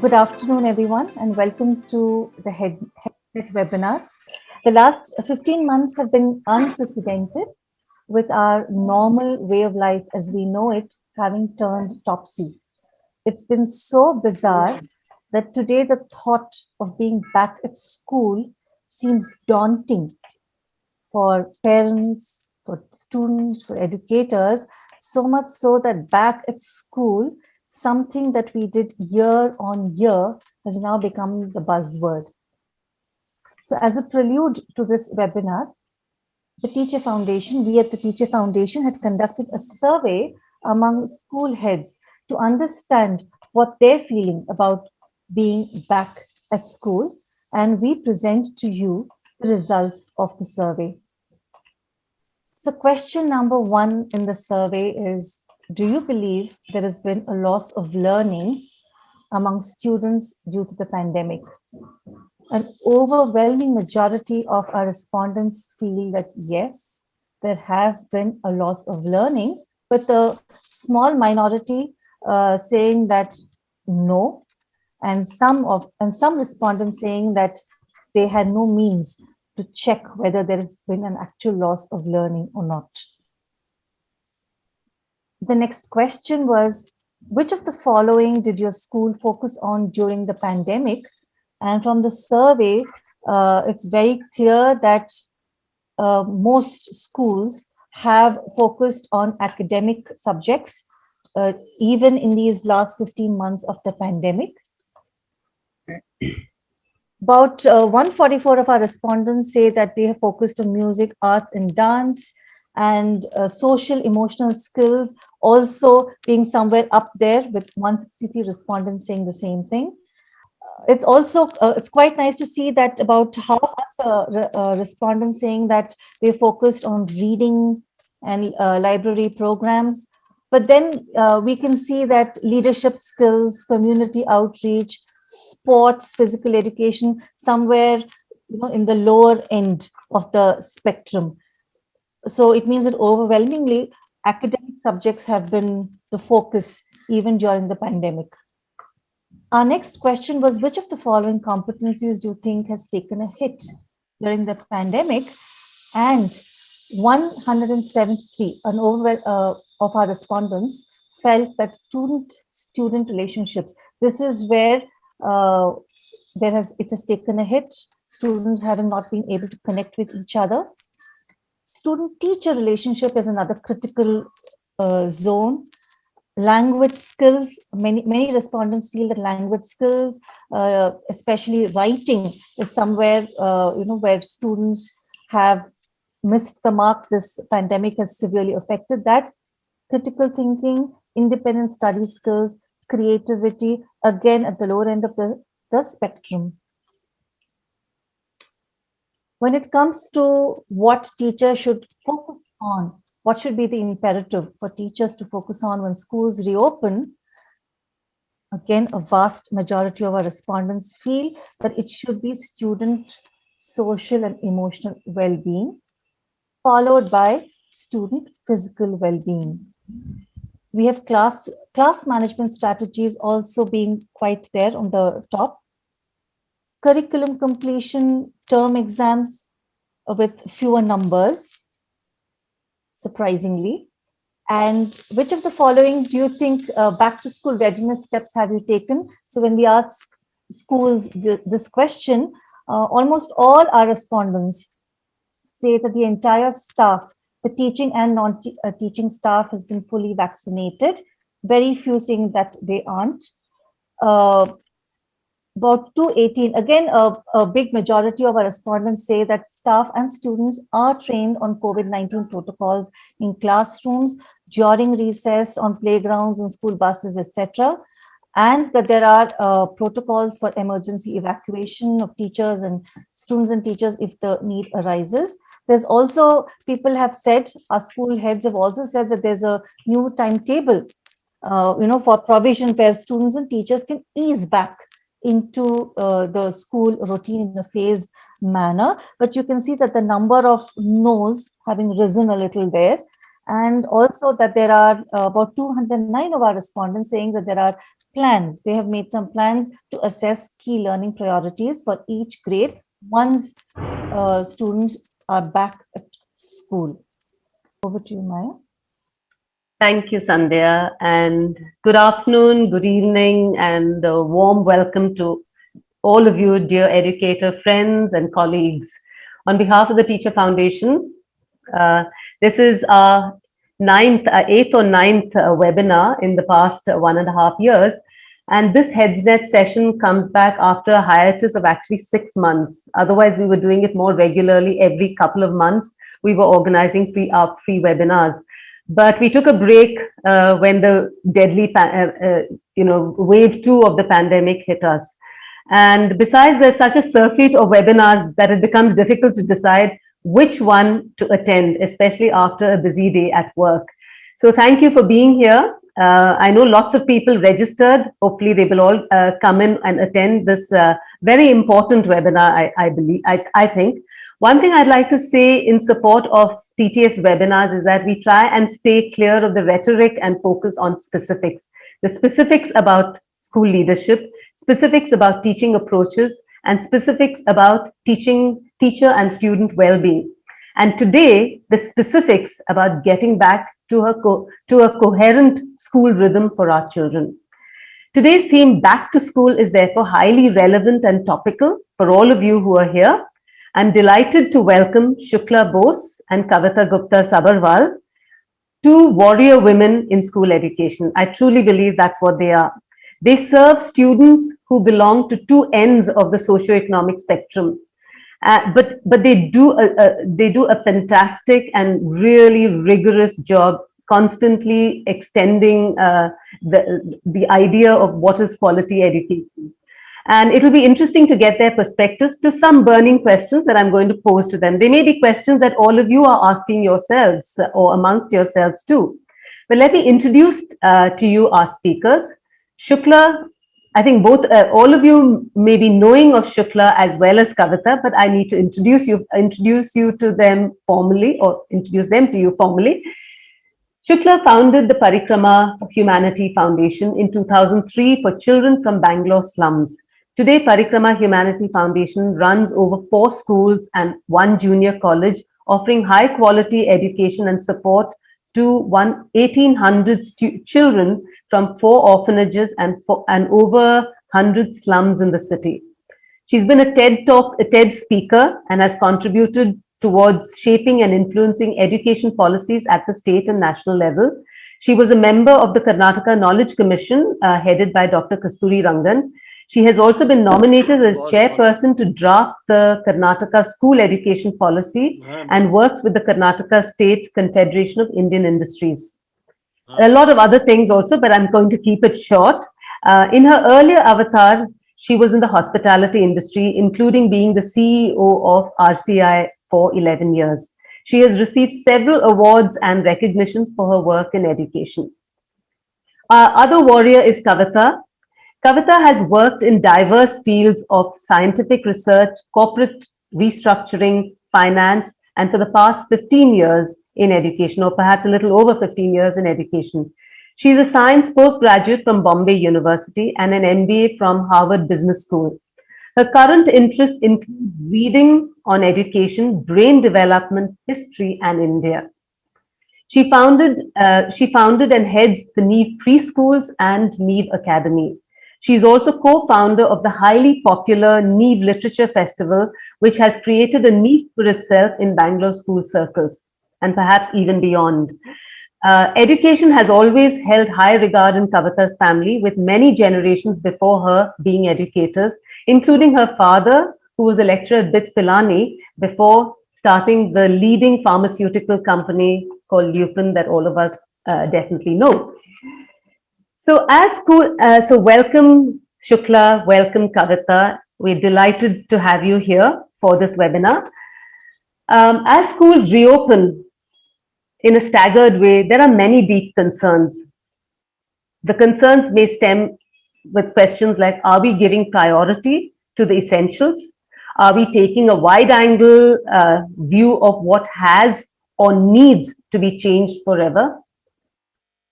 Good afternoon, everyone, and welcome to the Headset webinar. The last 15 months have been unprecedented, with our normal way of life as we know it having turned topsy. It's been so bizarre that today the thought of being back at school seems daunting for parents, for students, for educators, so much so that back at school, something that we did year on year has now become the buzzword. So as a prelude to this webinar, we at the Teacher Foundation had conducted a survey among school heads to understand what they're feeling about being back at school. And we present to you the results of the survey. So question number 1 in the survey is, do you believe there has been a loss of learning among students due to the pandemic? An overwhelming majority of our respondents feel that yes, there has been a loss of learning, but a small minority saying that no, and some respondents saying that they had no means to check whether there has been an actual loss of learning or not. The next question was, which of the following did your school focus on during the pandemic? And from the survey, it's very clear that most schools have focused on academic subjects, even in these last 15 months of the pandemic. About 144 of our respondents say that they have focused on music, arts, and dance, and social emotional skills also being somewhere up there, with 163 respondents saying the same thing. It's also it's quite nice to see that about half us respondents saying that they focused on reading and library programs. But then we can see that leadership skills, community outreach, sports, physical education, somewhere in the lower end of the spectrum. So it means that overwhelmingly academic subjects have been the focus even during the pandemic. Our next question was, which of the following competencies do you think has taken a hit during the pandemic? And 173 of our respondents felt that student relationships, this is where it has taken a hit, students having not been able to connect with each other. Student-teacher relationship is another critical zone. Language skills, many respondents feel that language skills, especially writing, is somewhere where students have missed the mark. This pandemic has severely affected that. Critical thinking, independent study skills, creativity, again at the lower end of the spectrum. When it comes to what teachers should focus on, what should be the imperative for teachers to focus on when schools reopen? Again, a vast majority of our respondents feel that it should be student social and emotional well-being, followed by student physical well-being. We have class management strategies also being quite there on the top. Curriculum completion, term exams with fewer numbers, surprisingly. And which of the following do you think back to school readiness steps have you taken? So when we ask schools this question, almost all our respondents say that the entire staff, the teaching and non-teaching staff, has been fully vaccinated. Very few saying that they aren't. About 218, again, a big majority of our respondents say that staff and students are trained on COVID-19 protocols in classrooms, during recess, on playgrounds, on school buses, etc. And that there are protocols for emergency evacuation of teachers and students and teachers if the need arises. There's also, people have said, our school heads have also said that there's a new timetable, for provision where students and teachers can ease back into the school routine in a phased manner. But you can see that the number of no's having risen a little there. and also that there are about 209 of our respondents saying that there are plans. They have made some plans to assess key learning priorities for each grade once students are back at school. Over to you, Maya. Thank you, Sandhya, and good afternoon, good evening, and a warm welcome to all of you, dear educator friends and colleagues. On behalf of the Teacher Foundation, this is our eighth or ninth webinar in the past 1.5 years. And this HeadsNet session comes back after a hiatus of actually 6 months. Otherwise, we were doing it more regularly every couple of months. We were organizing free webinars. But we took a break when the deadly, wave 2 of the pandemic hit us. And besides, there's such a surfeit of webinars that it becomes difficult to decide which one to attend, especially after a busy day at work. So thank you for being here. I know lots of people registered. Hopefully they will all come in and attend this very important webinar, I think. One thing I'd like to say in support of TTF's webinars is that we try and stay clear of the rhetoric and focus on specifics. The specifics about school leadership, specifics about teaching approaches, and specifics about teacher and student well-being. And today, the specifics about getting back to a coherent school rhythm for our children. Today's theme, Back to School, is therefore highly relevant and topical for all of you who are here. I'm delighted to welcome Shukla Bose and Kavita Gupta Sabarwal, two warrior women in school education. I truly believe that's what they are. They serve students who belong to two ends of the socioeconomic spectrum. But they do a fantastic and really rigorous job, constantly extending the idea of what is quality education. And it'll be interesting to get their perspectives to some burning questions that I'm going to pose to them. They may be questions that all of you are asking yourselves or amongst yourselves too. But let me introduce to you our speakers. Shukla, I think all of you may be knowing of Shukla as well as Kavita, but I need to introduce you to them formally, or introduce them to you formally. Shukla founded the Parikrma Humanity Foundation in 2003 for children from Bangalore slums. Today, Parikrma Humanity Foundation runs over 4 schools and 1 junior college, offering high-quality education and support to 1,800 children from 4 orphanages and over 100 slums in the city. She's been a TED speaker, and has contributed towards shaping and influencing education policies at the state and national level. She was a member of the Karnataka Knowledge Commission, headed by Dr. Kasturi Rangan. She has also been nominated as chairperson to draft the Karnataka School Education Policy and works with the Karnataka State Confederation of Indian Industries. A lot of other things also, but I'm going to keep it short. In her earlier avatar, she was in the hospitality industry, including being the CEO of RCI for 11 years. She has received several awards and recognitions for her work in education. Our other warrior is Kavita. Kavita has worked in diverse fields of scientific research, corporate restructuring, finance, and for the past 15 years in education, or perhaps a little over 15 years in education. She's a science postgraduate from Bombay University and an MBA from Harvard Business School. Her current interests include reading on education, brain development, history, and India. She founded and heads the Neev preschools and Neev Academy. She is also co-founder of the highly popular Neev Literature Festival, which has created a niche for itself in Bangalore school circles, and perhaps even beyond. Education has always held high regard in Kavita's family, with many generations before her being educators, including her father, who was a lecturer at BITS Pilani, before starting the leading pharmaceutical company called Lupin that all of us definitely know. So welcome Shukla, welcome Kavita. We're delighted to have you here for this webinar. As schools reopen in a staggered way, there are many deep concerns. The concerns may stem with questions like, are we giving priority to the essentials? Are we taking a wide-angle view of what has or needs to be changed forever?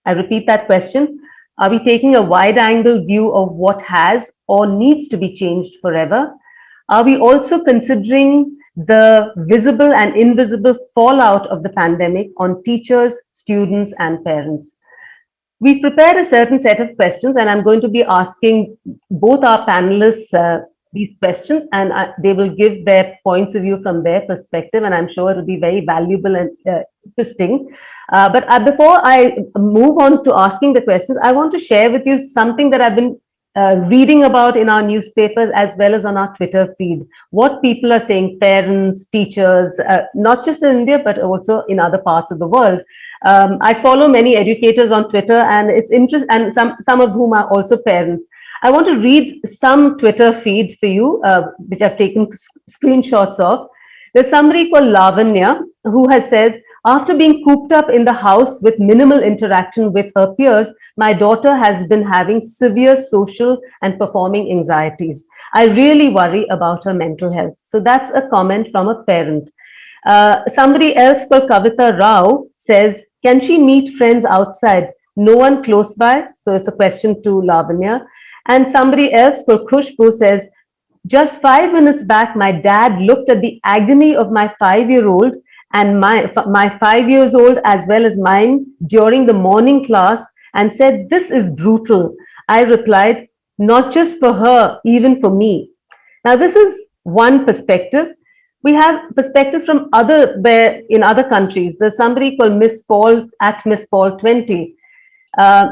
I repeat that question. Are we taking a wide angle view of what has or needs to be changed forever? Are we also considering the visible and invisible fallout of the pandemic on teachers, students, and parents? We've prepared a certain set of questions, and I'm going to be asking both our panelists these questions, and they will give their points of view from their perspective, and I'm sure it will be very valuable and interesting. But before I move on to asking the questions, I want to share with you something that I've been reading about in our newspapers as well as on our Twitter feed. What people are saying, parents, teachers, not just in India, but also in other parts of the world. I follow many educators on Twitter, and it's interesting, and some of whom are also parents. I want to read some Twitter feed for you, which I've taken screenshots of. There's somebody called Lavanya who has says, after being cooped up in the house with minimal interaction with her peers, my daughter has been having severe social and performing anxieties. I really worry about her mental health. So that's a comment from a parent. Somebody else called Kavita Rao says, can she meet friends outside? No one close by. So it's a question to Lavanya. And somebody else called Khushbu says, just 5 minutes back, my dad looked at the agony of my 5-year-old and my 5 years old as well as mine during the morning class and said, this is brutal. I replied, not just for her, even for me. Now, this is one perspective. We have perspectives from in other countries. There's somebody called Miss Paul at Miss Paul 20.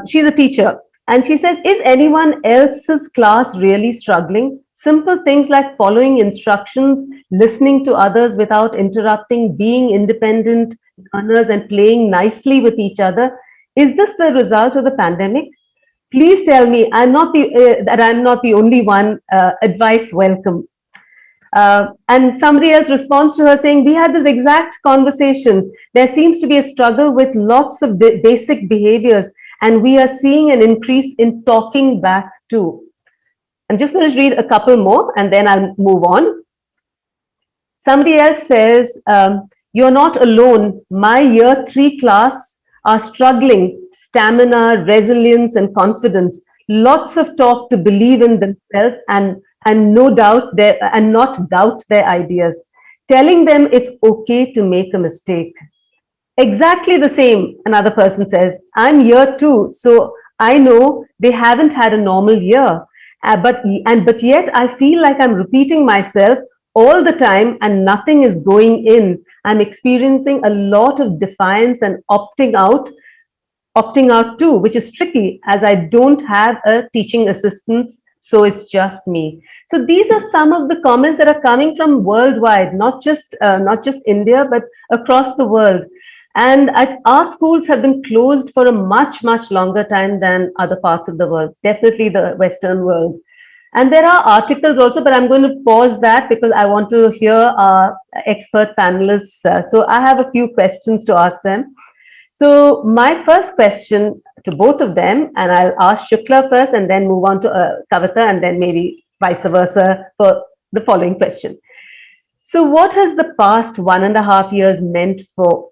She's a teacher. And she says, is anyone else's class really struggling? Simple things like following instructions, listening to others without interrupting, being independent learners and playing nicely with each other. Is this the result of the pandemic? Please tell me that I'm not the only one. Advice welcome. And somebody else responds to her saying, we had this exact conversation. There seems to be a struggle with lots of basic behaviors, and we are seeing an increase in talking back too. I'm just going to read a couple more and then I'll move on. Somebody else says, you're not alone. My year 3 class are struggling, stamina, resilience, and confidence. Lots of talk to believe in themselves and no doubt not doubt their ideas. Telling them it's okay to make a mistake. Exactly the same, another person says. I'm year 2, so I know they haven't had a normal year. But yet I feel like I'm repeating myself all the time and nothing is going in. I'm experiencing a lot of defiance and opting out too, which is tricky as I don't have a teaching assistant, so it's just me. So these are some of the comments that are coming from worldwide, not just India, but across the world. And our schools have been closed for a much, much longer time than other parts of the world, definitely the Western world. And there are articles also, but I'm going to pause that because I want to hear our expert panelists. So I have a few questions to ask them. So my first question to both of them, and I'll ask Shukla first and then move on to Kavita and then maybe vice versa for the following question. So what has the past 1.5 years meant for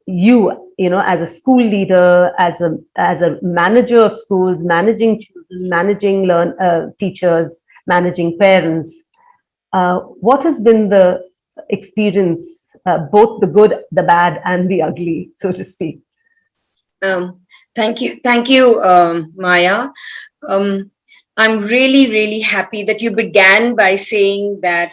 you, as a school leader, as a manager of schools, managing children, managing teachers, managing parents? What has been the experience, both the good, the bad, and the ugly, so to speak? Thank you, Maya. I'm really, really happy that you began by saying that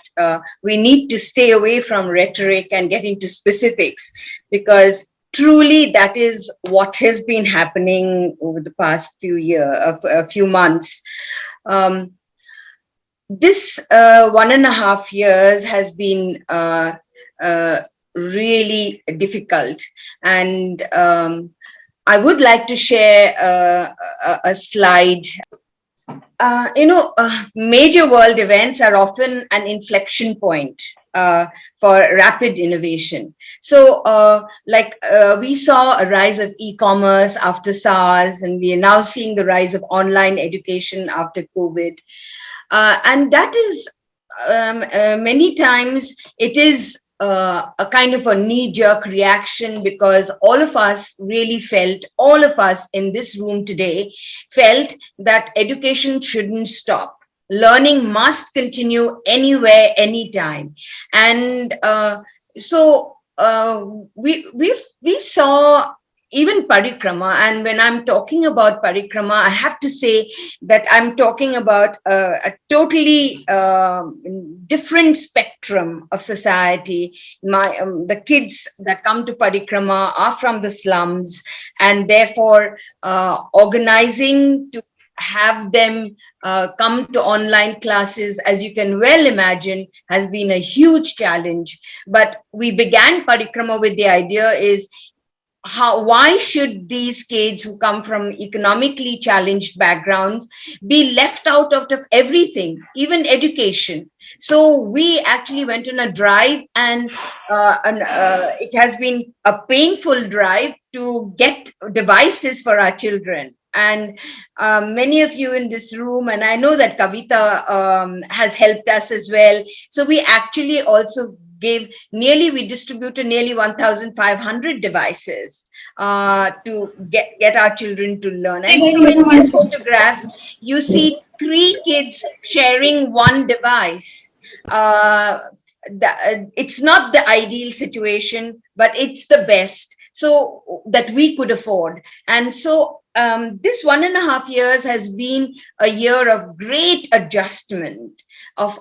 we need to stay away from rhetoric and get into specifics, because truly that is what has been happening over the past few months. This 1.5 years has been really difficult, and I would like to share a slide. Major world events are often an inflection point for rapid innovation. So we saw a rise of e-commerce after SARS, and we are now seeing the rise of online education after COVID. And that is many times it is a kind of a knee-jerk reaction, because all of us really felt, all of us in this room today felt that education shouldn't stop. Learning must continue anywhere, anytime. And we saw even Parikrma, and when I'm talking about Parikrma, I have to say that I'm talking about a totally different spectrum of society. The kids that come to Parikrma are from the slums, and therefore organizing to have them come to online classes, as you can well imagine, has been a huge challenge. But we began Parikrma with the idea is, why should these kids who come from economically challenged backgrounds be left out of everything, even education? So we actually went on a drive, and it has been a painful drive to get devices for our children. And many of you in this room, and I know that Kavita has helped us as well. So we actually also we distributed nearly 1,500 devices to get our children to learn. And so in this photograph, you see 3 kids sharing one device. It's not the ideal situation, but it's the best so that we could afford. And so this 1.5 years has been a year of great adjustment, of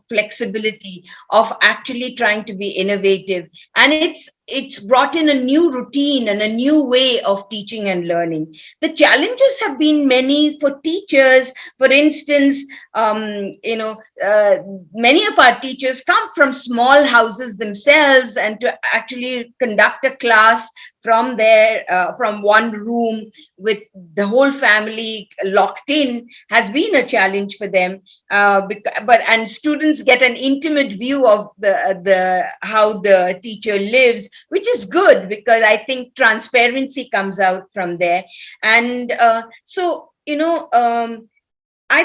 flexibility, of actually trying to be innovative. And it's brought in a new routine and a new way of teaching and learning. The challenges have been many for teachers. For instance, many of our teachers come from small houses themselves, and to actually conduct a class from one room with the whole family locked in has been a challenge for them. And students get an intimate view of how the teacher lives, which is good, because I think transparency comes out from there. And I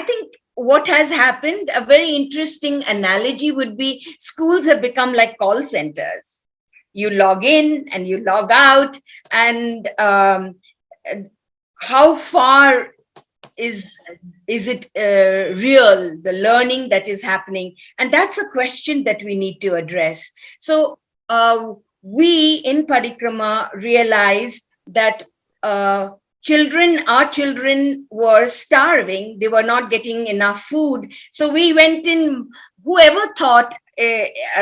think what has happened, a very interesting analogy would be, schools have become like call centers. You log in and you log out, and how far is it real, the learning that is happening? And that's a question that we need to address. So we in Parikrma realized that our children were starving. They were not getting enough food. So we went in, whoever thought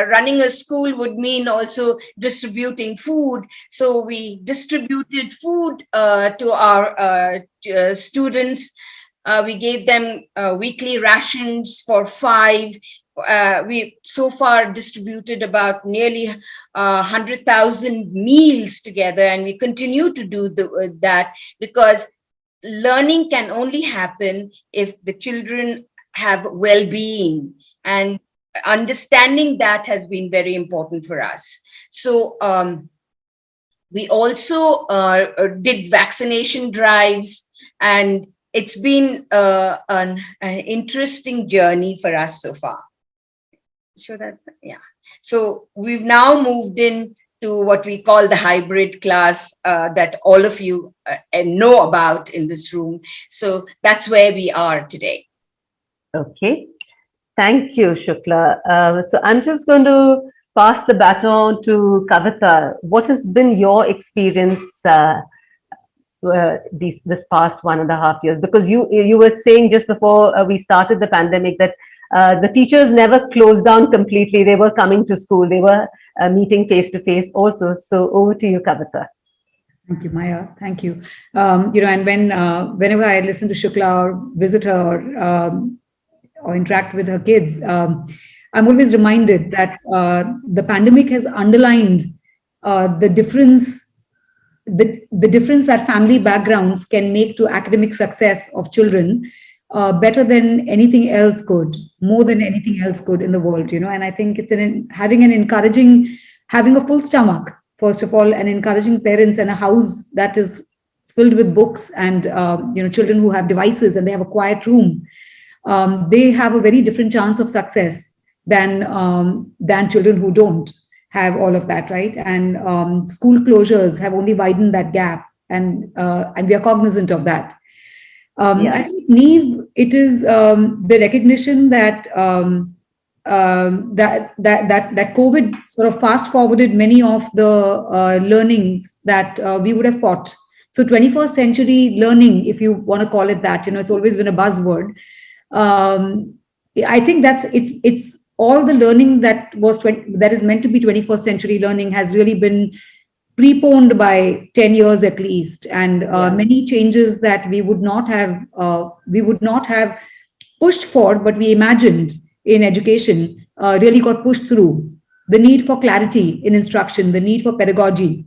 running a school would mean also distributing food. So we distributed food to our students. We gave them weekly rations for 5. We so far distributed about nearly 100,000 meals together, and we continue to do that, because learning can only happen if the children have well-being, and understanding that has been very important for us. So we also did vaccination drives, and it's been an interesting journey for us so far. Sure that, yeah. So we've now moved in to what we call the hybrid class that all of you know about in this room. So that's where we are today. Okay. Thank you, Shukla. So I'm just going to pass the baton to Kavita. What has been your experience this past 1.5 years? Because you were saying just before we started the pandemic that the teachers never closed down completely. They were coming to school. They were meeting face to face also. So over to you, Kavita. Thank you, Maya. Thank you. And whenever I listen to Shukla or visit her or interact with her kids, I'm always reminded that the pandemic has underlined the difference that family backgrounds can make to academic success of children better than anything else could, more than anything else could in the world. And I think it's having a full stomach, first of all, and encouraging parents, and a house that is filled with books, and children who have devices and they have a quiet room. They have a very different chance of success than children who don't have all of that, right? And school closures have only widened that gap, and we are cognizant of that. I think Neev, it is the recognition that that COVID sort of fast forwarded many of the learnings that we would have fought. So 21st century learning, if you want to call it that, it's always been a buzzword. I think it's all the learning that that is meant to be 21st century learning has really been preponed by 10 years at least, and many changes that we would not have pushed for, but we imagined in education really got pushed through. The need for clarity in instruction, the need for pedagogy,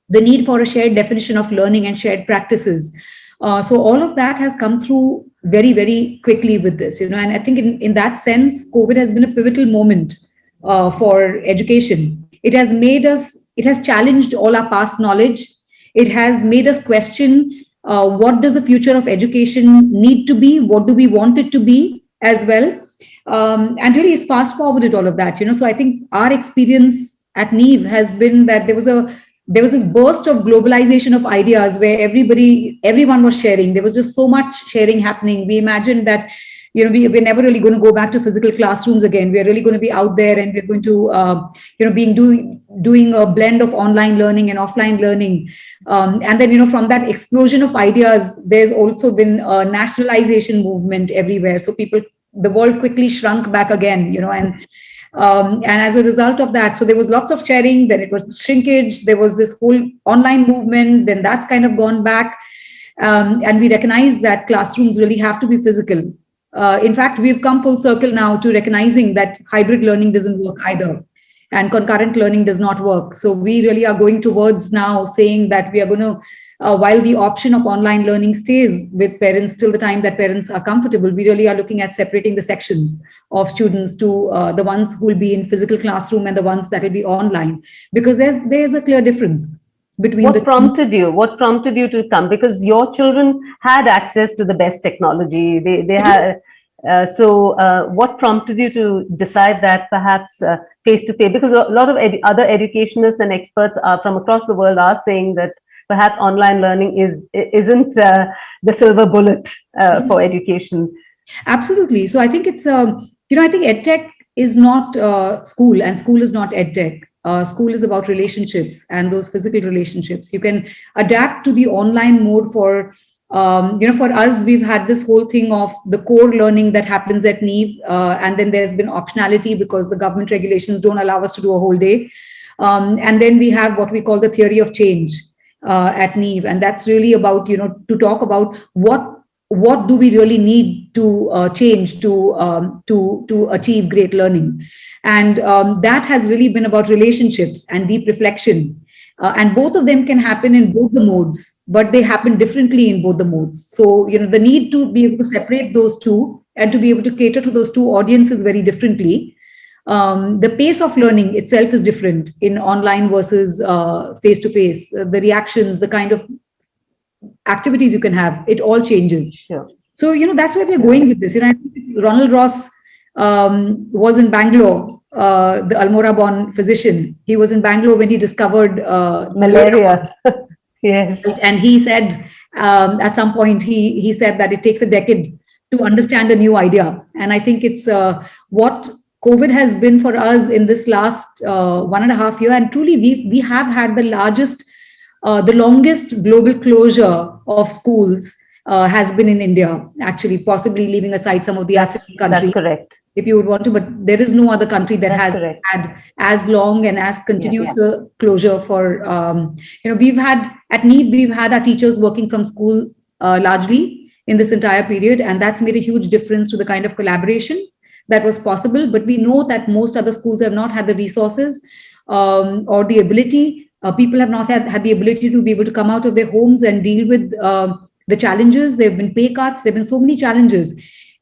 the need for a shared definition of learning and shared practices. So all of that has come through very, very quickly with this, and I think in that sense, COVID has been a pivotal moment for education. It has challenged all our past knowledge. It has made us question what does the future of education need to be? What do we want it to be as well? And really it's fast forwarded all of that, So I think our experience at Neev has been that there was this burst of globalization of ideas where everyone was sharing. There was just so much sharing happening. We imagined that, we're never really going to go back to physical classrooms again. We're really going to be out there, and we're going to, doing a blend of online learning and offline learning. And then, from that explosion of ideas, there's also been a nationalization movement everywhere. So the world quickly shrunk back again, and as a result of that, so there was lots of sharing, then it was shrinkage, there was this whole online movement, then that's kind of gone back. And we recognize that classrooms really have to be physical. In fact, we've come full circle now to recognizing that hybrid learning doesn't work either, and concurrent learning does not work. So we really are going towards now saying that we are going to, while the option of online learning stays with parents till the time that parents are comfortable, we really are looking at separating the sections of students to the ones who will be in physical classroom and the ones that will be online, because there's a clear difference between what prompted you to come, because your children had access to the best technology, they had so what prompted you to decide that perhaps face to face, because a lot of other educationists and experts from across the world are saying that perhaps online learning isn't the silver bullet for education. Absolutely. So I think it's I think edtech is not school, and school is not edtech. School is about relationships and those physical relationships. You can adapt to the online mode for us, we've had this whole thing of the core learning that happens at Neev, and then there's been optionality because the government regulations don't allow us to do a whole day. And then we have what we call the theory of change at Neev, and that's really about to talk about what do we really need to change to achieve great learning, and that has really been about relationships and deep reflection. And both of them can happen in both the modes, but they happen differently in both the modes. So, the need to be able to separate those two and to be able to cater to those two audiences very differently. The pace of learning itself is different in online versus face-to-face. The reactions, the kind of activities you can have, it all changes. Sure. So, that's where we're going with this. I think Ronald Ross was in Bangalore. The Almora-born physician. He was in Bangalore when he discovered malaria. Yes. And he said, at some point, he said that it takes a decade to understand a new idea. And I think it's what COVID has been for us in this last 1.5 years. And truly, we have had the longest global closure of schools has been in India, actually, possibly leaving aside some of the African countries. That's correct. If you would want to, but there is no other country that has had as long and as continuous closure for, we've had at Neev, we've had our teachers working from school largely in this entire period. And that's made a huge difference to the kind of collaboration that was possible. But we know that most other schools have not had the resources or the ability. People have not had the ability to be able to come out of their homes and deal with the challenges. There have been pay cuts. There have been so many challenges.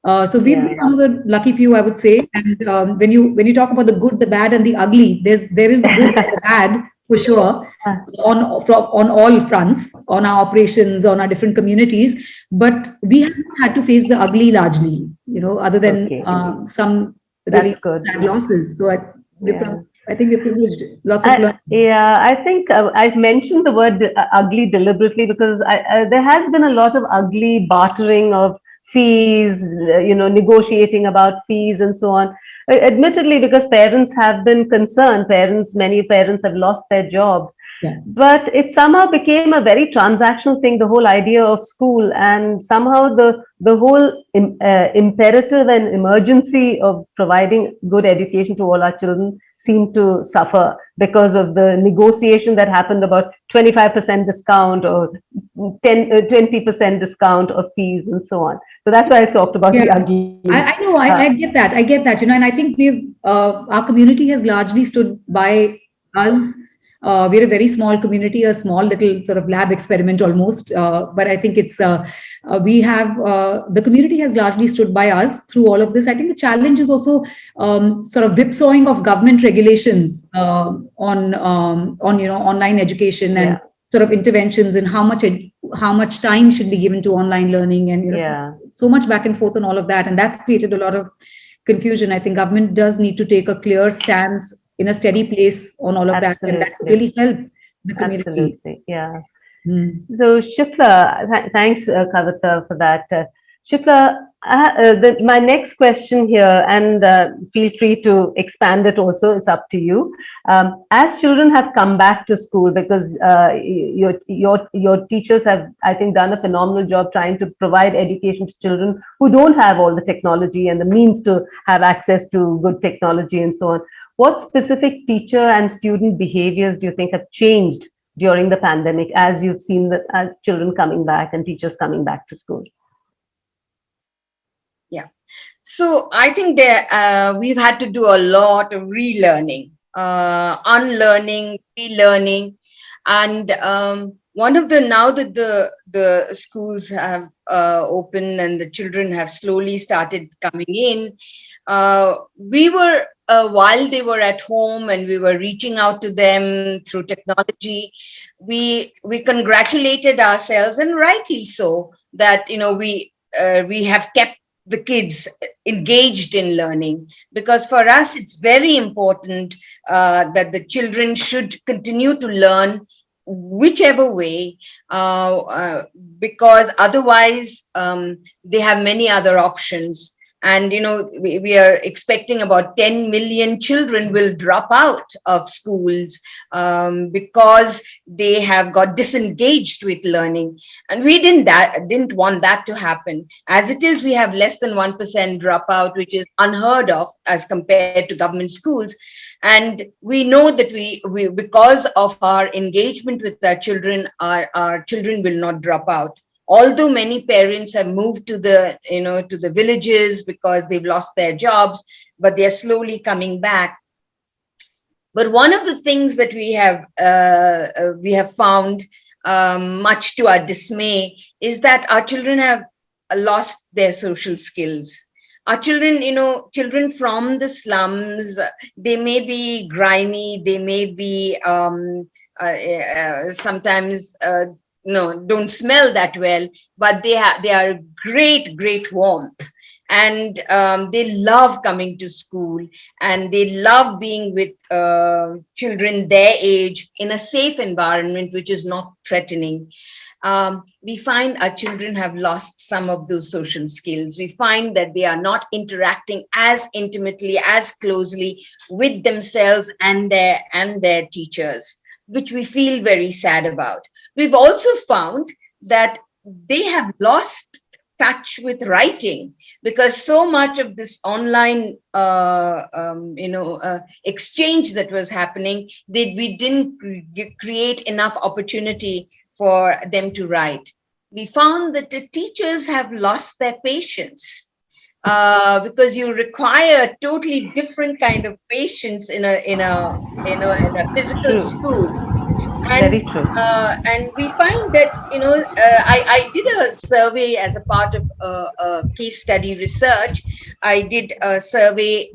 So we've been one of the lucky few, I would say. And when you talk about the good, the bad, and the ugly, there is the good and the bad for sure on all fronts, on our operations, on our different communities. But we have had to face the ugly largely, other than some really That's good. sad losses. So Yeah. I think we're privileged. Lots of learning. Yeah, I think I've mentioned the word ugly deliberately because there has been a lot of ugly bartering of fees, negotiating about fees and so on. Admittedly, because parents have been concerned, many parents have lost their jobs. Yeah. But it somehow became a very transactional thing, the whole idea of school, and somehow the whole imperative and emergency of providing good education to all our children seemed to suffer because of the negotiation that happened about 25% discount or 20% discount of fees and so on. So that's why I talked about the ugly. I know, I get that. I get that, and I think our community has largely stood by us. We're a very small community, a small little sort of lab experiment almost. But I think the community has largely stood by us through all of this. I think the challenge is also sort of whipsawing of government regulations on online education and sort of interventions in how much time should be given to online learning, and so much back and forth on all of that, and that's created a lot of confusion. I think government does need to take a clear stance in a steady place on all of that, and that would really help the community. Absolutely, yeah. So Shukla, thanks Kavita for that. Shukla, my next question here, and feel free to expand it also, it's up to you. As children have come back to school, because your teachers have, I think, done a phenomenal job trying to provide education to children who don't have all the technology and the means to have access to good technology and so on. What specific teacher and student behaviors do you think have changed during the pandemic as you've seen as children coming back and teachers coming back to school? Yeah. So I think we've had to do a lot of relearning, unlearning, relearning. And one of now that the schools have opened and the children have slowly started coming in, we were, while they were at home and we were reaching out to them through technology, we congratulated ourselves, and rightly so, that we have kept the kids engaged in learning, because for us it's very important that the children should continue to learn whichever way, because otherwise they have many other options. And we are expecting about 10 million children will drop out of schools because they have got disengaged with learning, and we didn't want that to happen. As it is, we have less than 1% dropout, which is unheard of as compared to government schools. And we know that we because of our engagement with our children, our children will not drop out. Although many parents have moved to the villages because they've lost their jobs, but they're slowly coming back. But one of the things that we have found, much to our dismay, is that our children have lost their social skills. Our children, children from the slums, they may be grimy, they may be sometimes don't smell that well, but they are great warmth, and they love coming to school, and they love being with children their age in a safe environment which is not threatening. We find our children have lost some of those social skills. We find that they are not interacting as intimately, as closely with themselves and their teachers, which we feel very sad about. We've also found that they have lost touch with writing, because so much of this online exchange that was happening, we didn't create enough opportunity for them to write. We found that the teachers have lost their patience, because you require a totally different kind of patience in a physical school. And, very true. And we find that, I did a survey as a part of case study research. I did a survey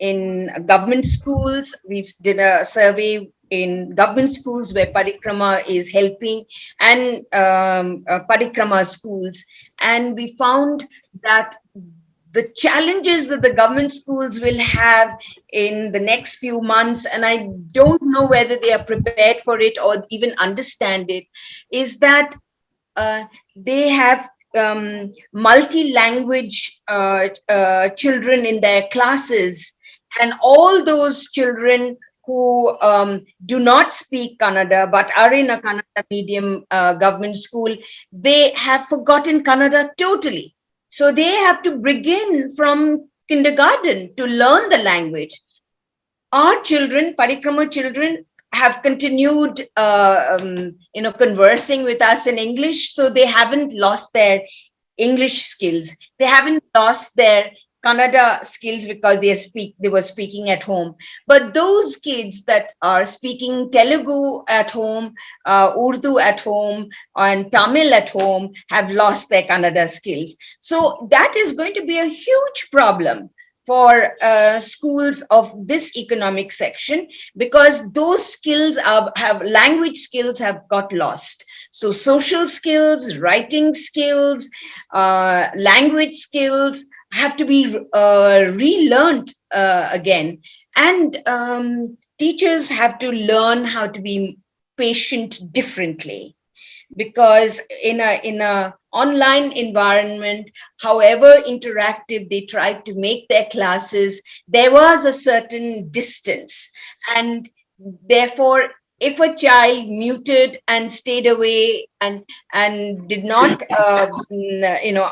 in government schools. We did a survey in government schools where Parikrma is helping, and Parikrma schools. And we found that the challenges that the government schools will have in the next few months, and I don't know whether they are prepared for it or even understand it, is that they have multi-language children in their classes, and all those children who do not speak Kannada but are in a Kannada medium government school, they have forgotten Kannada totally. So they have to begin from kindergarten to learn the language. Our children, Parikrma children, have continued, conversing with us in English, so they haven't lost their English skills. They haven't lost their Kannada skills because they were speaking at home. But those kids that are speaking Telugu at home, Urdu at home, and Tamil at home have lost their Kannada skills. So that is going to be a huge problem for schools of this economic section, because those skills language skills have got lost. So social skills, writing skills, language skills have to be relearned again. And teachers have to learn how to be patient differently, because in a online environment, however interactive they tried to make their classes, there was a certain distance. And therefore, if a child muted and stayed away and did not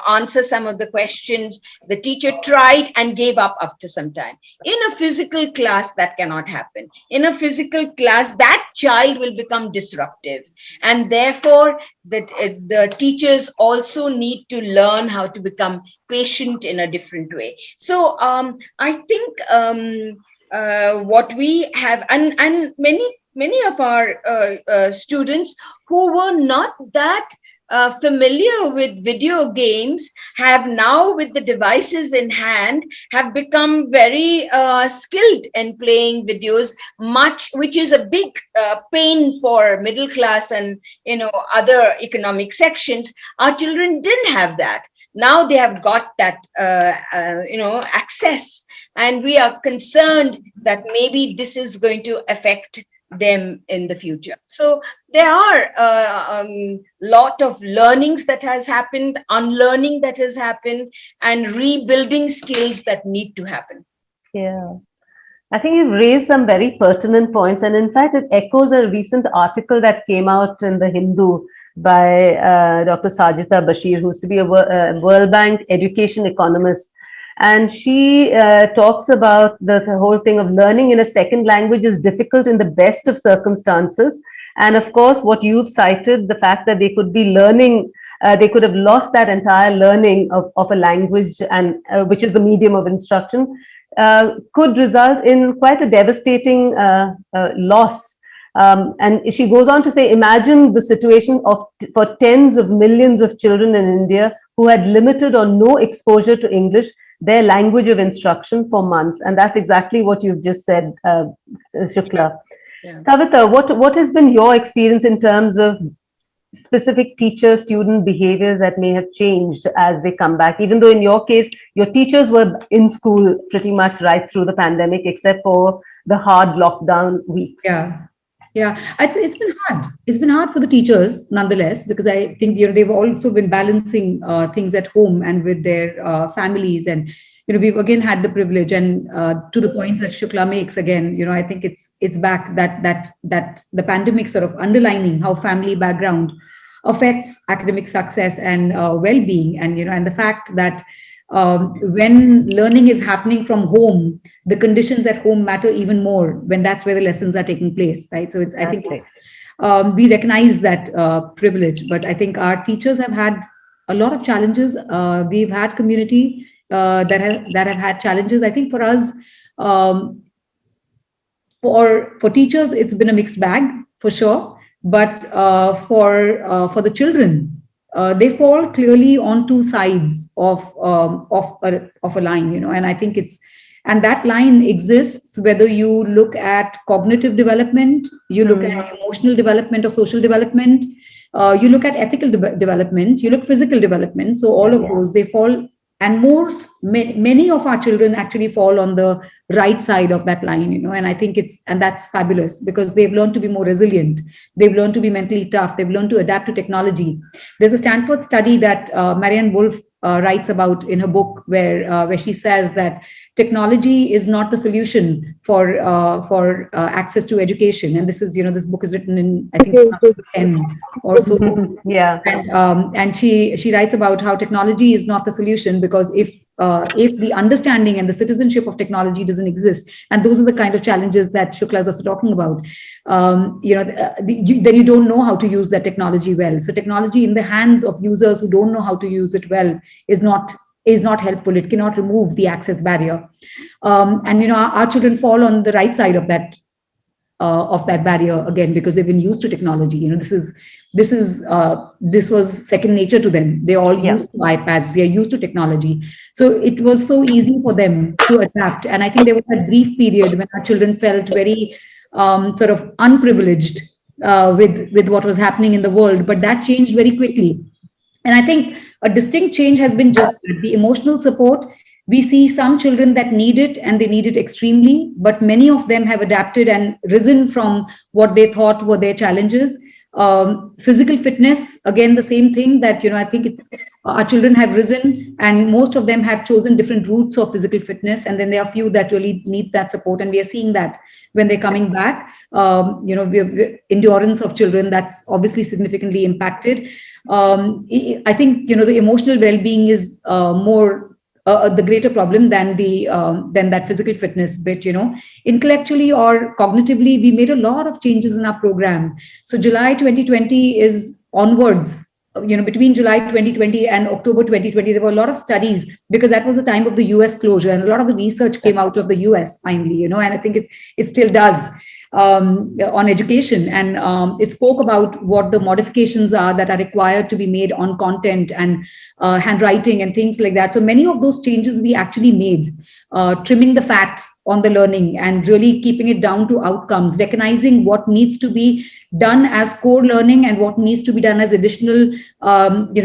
answer some of the questions, the teacher tried and gave up after some time. In a physical class, that cannot happen. In a physical class, that child will become disruptive, and therefore the teachers also need to learn how to become patient in a different way. So I think what we have, and many of our students who were not that familiar with video games have now, with the devices in hand, have become very skilled in playing videos, which is a big pain for middle class and other economic sections. Our children didn't have that. Now they have got that access, and we are concerned that maybe this is going to affect them in the future. So there are a lot of learnings that has happened, unlearning that has happened, and rebuilding skills that need to happen. Yeah. I think you've raised some very pertinent points. And in fact, it echoes a recent article that came out in the Hindu by Dr. Sajita Bashir, who's to be a World Bank education economist. And she talks about the whole thing of learning in a second language is difficult in the best of circumstances. And of course, what you've cited, the fact that they could be learning, they could have lost that entire learning of a language, and which is the medium of instruction, could result in quite a devastating loss. And she goes on to say, imagine the situation for tens of millions of children in India who had limited or no exposure to English, their language of instruction, for months. And that's exactly what you've just said, Shukla. Yeah. Kavita, what has been your experience in terms of specific teacher-student behaviors that may have changed as they come back? Even though in your case, your teachers were in school pretty much right through the pandemic, except for the hard lockdown weeks. Yeah, it's been hard. It's been hard for the teachers, nonetheless, because I think they've also been balancing things at home and with their families, and we've again had the privilege. And to the points that Shukla makes, again, I think it's back that the pandemic sort of underlining how family background affects academic success and well-being, and the fact that when learning is happening from home, the conditions at home matter even more when that's where the lessons are taking place, right? So I think we recognize that privilege, but I think our teachers have had a lot of challenges. We've had community that have had challenges. I think for us, for teachers, it's been a mixed bag for sure. But for the children, they fall clearly on two sides of a line, and I think and that line exists whether you look at cognitive development, you look at emotional development or social development, you look at ethical development, you look physical development. So all of those, they fall and many of our children actually fall on the right side of that line, and I think that's fabulous, because they've learned to be more resilient, they've learned to be mentally tough, they've learned to adapt to technology. There's a Stanford study that Marianne Wolf writes about in her book, where she says that technology is not the solution for access to education. And this is, this book is written in, I think, 2010 or so. Yeah. And she writes about how technology is not the solution, because if the understanding and the citizenship of technology doesn't exist, and those are the kind of challenges that Shukla is also talking about, then you don't know how to use that technology well. So technology in the hands of users who don't know how to use it well is not helpful. It cannot remove the access barrier. And our children fall on the right side of that barrier again, because they've been used to technology. This was second nature to them. They all used to iPads. They are used to technology. So it was so easy for them to adapt. And I think there was a brief period when our children felt very sort of unprivileged with what was happening in the world. But that changed very quickly. And I think a distinct change has been just the emotional support. We see some children that need it, and they need it extremely, but many of them have adapted and risen from what they thought were their challenges. Physical fitness, again, the same thing, that I think our children have risen, and most of them have chosen different routes of physical fitness, and then there are a few that really need that support, and we are seeing that when they're coming back. Endurance of children, that's obviously significantly impacted. I think the emotional well-being is more the greater problem than that physical fitness bit. Intellectually or cognitively, we made a lot of changes in our program. So July 2020 is onwards. Between July 2020 and October 2020, there were a lot of studies, because that was the time of the US closure, and a lot of the research came out of the US finally, and I think it still does on education. And it spoke about what the modifications are that are required to be made on content and handwriting and things like that. So many of those changes we actually made, trimming the fat on the learning and really keeping it down to outcomes, recognizing what needs to be done as core learning and what needs to be done as additional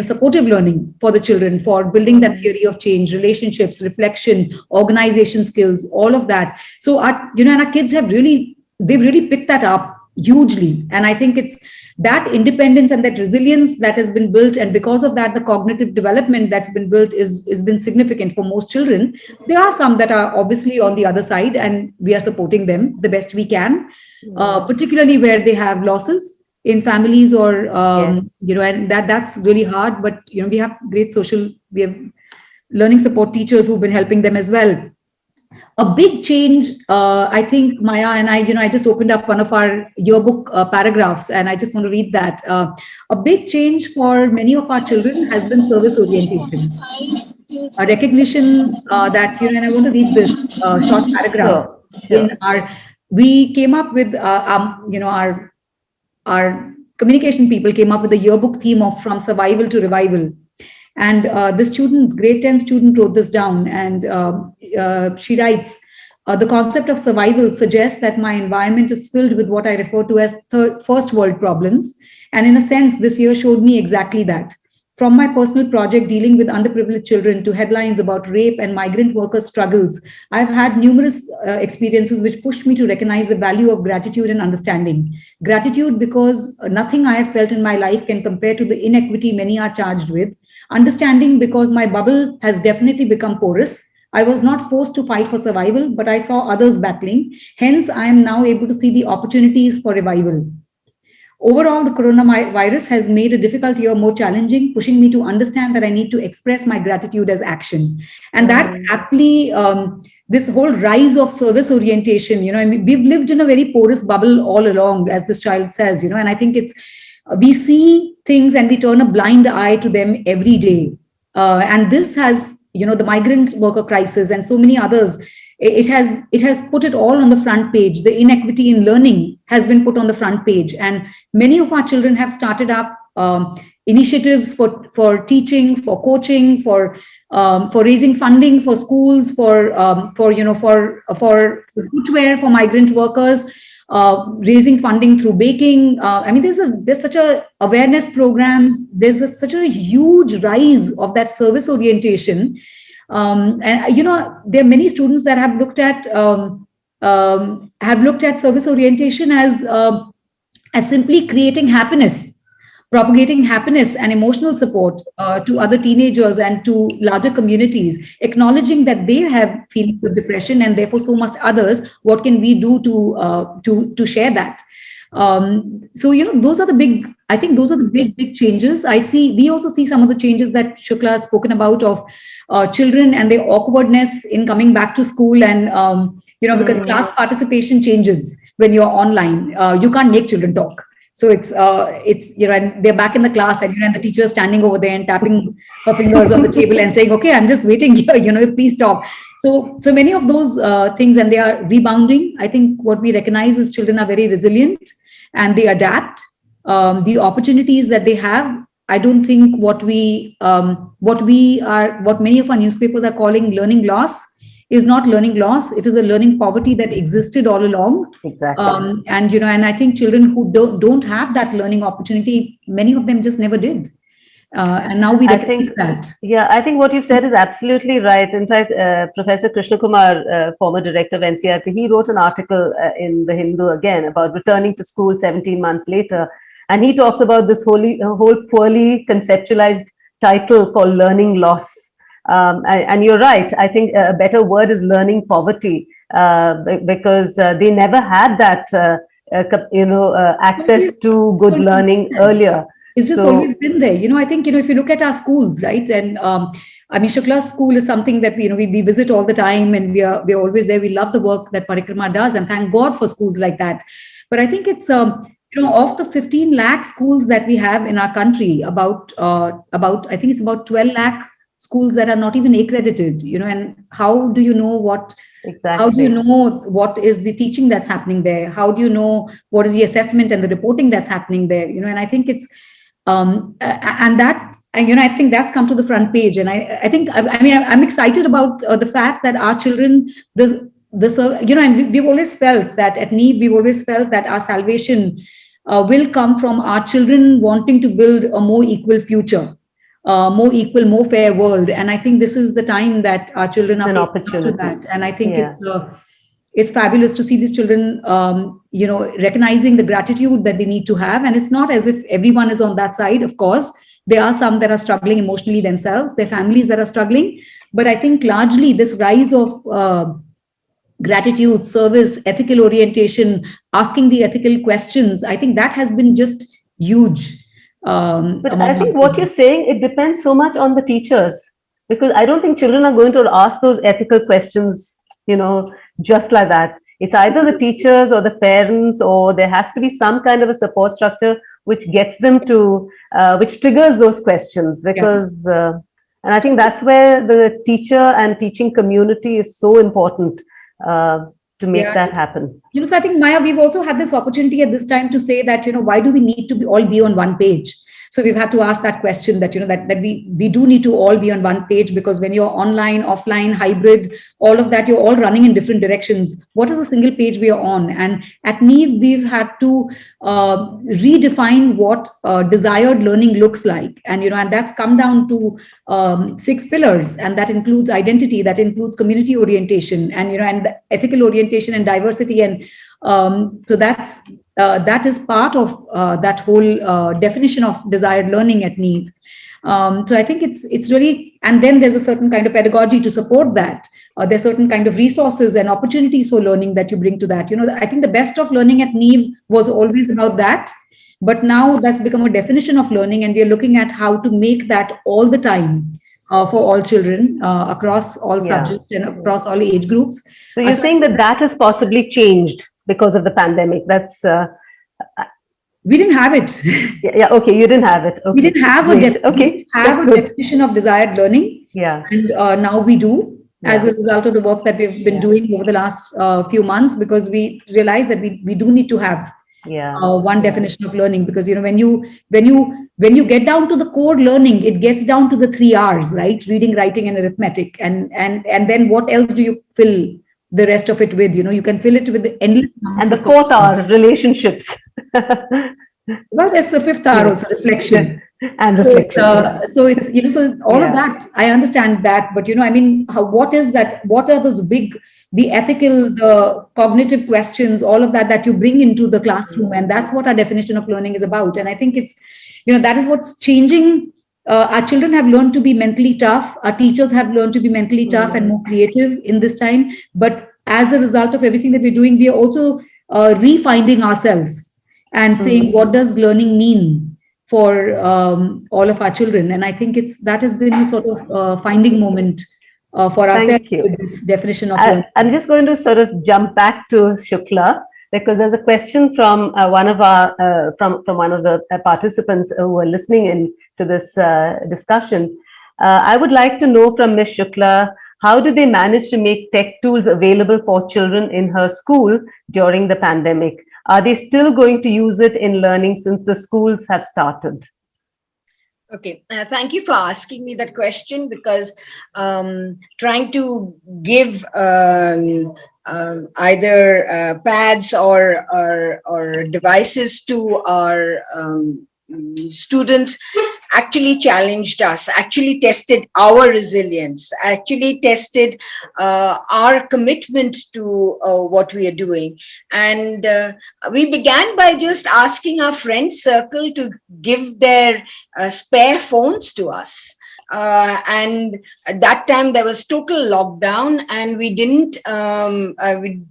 supportive learning for the children, for building that theory of change, relationships, reflection, organization skills, all of that. So our kids they've really picked that up hugely. And I think it's that independence and that resilience that has been built, and because of that, the cognitive development that's been built is been significant for most children. There are some that are obviously on the other side, and we are supporting them the best we can, particularly where they have losses in families, or and that's really hard. But we have we have learning support teachers who've been helping them as well. A big change, I think, Maya and I just opened up one of our yearbook paragraphs, and I just want to read that. A big change for many of our children has been service orientation. A recognition that, and I want to read this short paragraph. Sure. We came up with, our communication people came up with a yearbook theme of From Survival to Revival. And this student, grade 10 student, wrote this down, and she writes, the concept of survival suggests that my environment is filled with what I refer to as first world problems. And in a sense, this year showed me exactly that. From my personal project dealing with underprivileged children to headlines about rape and migrant workers' struggles, I've had numerous experiences which pushed me to recognize the value of gratitude and understanding. Gratitude because nothing I have felt in my life can compare to the inequity many are charged with. Understanding because my bubble has definitely become porous. I was not forced to fight for survival, but I saw others battling. Hence, I am now able to see the opportunities for revival. Overall, the coronavirus has made a difficult year more challenging, pushing me to understand that I need to express my gratitude as action. And that aptly, this whole rise of service orientation, we've lived in a very porous bubble all along, as this child says, and I think we see things and we turn a blind eye to them every day. And this has, the migrant worker crisis and so many others, it has put it all on the front page. The inequity in learning has been put on the front page. And many of our children have started up initiatives for teaching, for coaching, for raising funding for schools, for footwear for migrant workers, raising funding through baking. There's such a awareness programs. There's such a huge rise of that service orientation. And there are many students that have looked at service orientation as simply creating happiness, propagating happiness and emotional support to other teenagers and to larger communities, acknowledging that they have feelings of depression and therefore so must others. What can we do to share that? So those are the big. I think those are the big changes. We also see some of the changes that Shukla has spoken about of children and their awkwardness in coming back to school, and because class participation changes when you're online. You can't make children talk. So it's and they're back in the class, and the teacher is standing over there and tapping her fingers on the table and saying, "Okay, I'm just waiting here. Please talk." So many of those things, and they are rebounding. I think what we recognize is children are very resilient and they adapt. The opportunities that they have, I don't think what many of our newspapers are calling learning loss is not learning loss. It is a learning poverty that existed all along. Exactly. And I think children who don't have that learning opportunity, many of them just never did. And now we recognize that. Yeah, I think what you've said is absolutely right. In fact, Professor Krishna Kumar, former director of NCRT, he wrote an article in The Hindu again about returning to school 17 months later. And he talks about this whole poorly conceptualized title called learning loss. And you're right. I think a better word is learning poverty, because they never had that, access to good learning earlier. It's just always been there. I think, if you look at our schools, right? And Shukla's school is something that we visit all the time, and we're always there. We love the work that Parikrma does, and thank God for schools like that. But I think it's of the 15 lakh schools that we have in our country, about I think it's about 12 lakh schools that are not even accredited. And how do you know what? Exactly. How do you know what is the teaching that's happening there? How do you know what is the assessment and the reporting that's happening there? And I think it's I think that's come to the front page, and I think I'm excited about the fact that our children, and we've always felt that at Neev, we've always felt that our salvation will come from our children wanting to build a more equal future, more equal, more fair world. And I think this is the time that our children are facing to that. And I think it's fabulous to see these children, recognizing the gratitude that they need to have. And it's not as if everyone is on that side. Of course, there are some that are struggling emotionally themselves, their families that are struggling. But I think largely this rise of gratitude, service, ethical orientation, asking the ethical questions, I think that has been just huge. But I think what you're saying, it depends so much on the teachers, because I don't think children are going to ask those ethical questions, just like that. It's either the teachers or the parents, or there has to be some kind of a support structure which gets them to, which triggers those questions, because, and I think that's where the teacher and teaching community is so important to make that happen. So I think, Maya, we've also had this opportunity at this time to say that, why do we need to all be on one page? So we've had to ask that question that, that we do need to all be on one page, because when you're online, offline, hybrid, all of that, you're all running in different directions. What is a single page we are on? And at Neev, we've had to redefine what desired learning looks like. And, and that's come down to 6 pillars. And that includes identity, that includes community orientation, and, and ethical orientation and diversity. And so that is part of that whole definition of desired learning at Neev. So I think it's really, and then there's a certain kind of pedagogy to support that. There's certain kind of resources and opportunities for learning that you bring to that. I think the best of learning at Neev was always about that, but now that's become a definition of learning, and we're looking at how to make that all the time. For all children across all subjects and across all age groups. So you're saying that has possibly changed because of the pandemic. That's we didn't have it. Okay, you didn't have it. Okay. We didn't have a definition of desired learning. Yeah, and now we do, as a result of the work that we've been doing over the last few months, because we realize that we do need to have one definition of learning, because when you get down to the core learning, it gets down to the 3 R's, right? Reading, writing, and arithmetic, and then what else do you fill the rest of it with? You can fill it with the endless. And the 4th R, relationships. Well, there's the fifth hour also, reflection. And So, reflection. so it's, so all of Yeah. that, I understand that, but, I mean, what is that? What are those big, the ethical, the cognitive questions, all of that you bring into the classroom? And that's what our definition of learning is about. And I think it's, that is what's changing. Our children have learned to be mentally tough. Our teachers have learned to be mentally tough and more creative in this time. But as a result of everything that we're doing, we are also refinding ourselves and saying, what does learning mean for all of our children? And I think that has been a sort of finding moment for ourselves Thank you. with this definition of learning. I'm just going to sort of jump back to Shukla, because there's a question from one of our from one of the participants who are listening in to this discussion. I would like to know from Ms. Shukla, how did they manage to make tech tools available for children in her school during the pandemic? Are they still going to use it in learning since the schools have started? Okay, thank you for asking me that question, because trying to give either pads or devices to our students actually challenged us, actually tested our resilience, actually tested our commitment to what we are doing. And we began by just asking our friend circle to give their spare phones to us. And at that time there was total lockdown, and we didn't we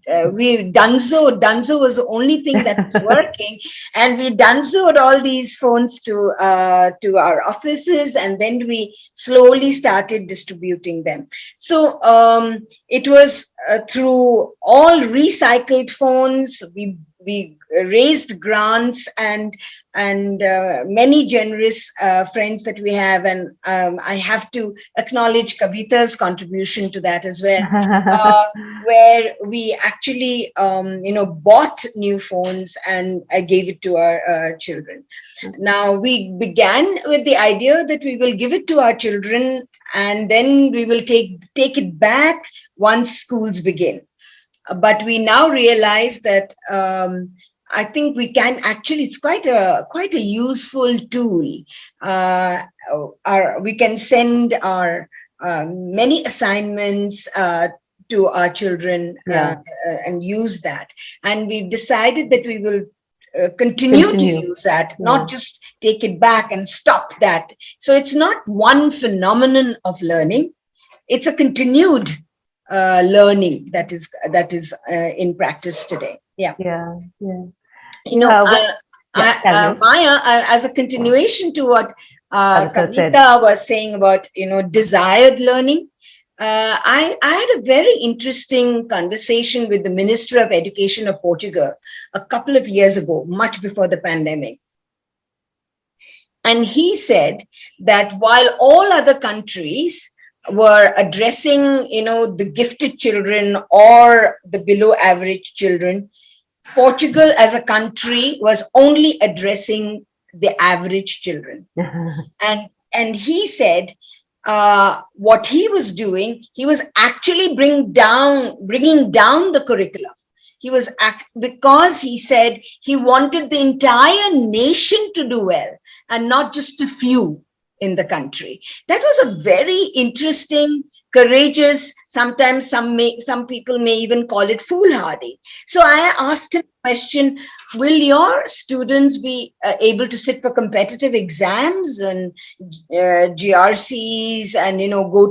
Dunzo was the only thing that was working, and we Dunzoed all these phones to our offices, and then we slowly started distributing them. So it was through all recycled phones. We raised grants and many generous friends that we have, and I have to acknowledge Kavita's contribution to that as well, where we actually bought new phones and I gave it to our children. Now we began with the idea that we will give it to our children and then we will take it back once schools begin. But we now realize that I think we can actually, it's quite a useful tool. We can send our many assignments to our children and use that. And we've decided that we will continue to use that, not just take it back and stop that. So it's not one phenomenon of learning. It's a continued learning that is in practice today. Maya, as a continuation to what Kavita was saying about desired learning, I had a very interesting conversation with the Minister of Education of Portugal a couple of years ago, much before the pandemic. And he said that while all other countries were addressing, the gifted children or the below average children, Portugal as a country was only addressing the average children. And he said what he was doing, he was actually bringing down the curriculum. He was because he said he wanted the entire nation to do well and not just a few in the country. That was a very interesting, courageous, sometimes some people may even call it foolhardy. So I asked him the question, will your students be able to sit for competitive exams and GRCs and go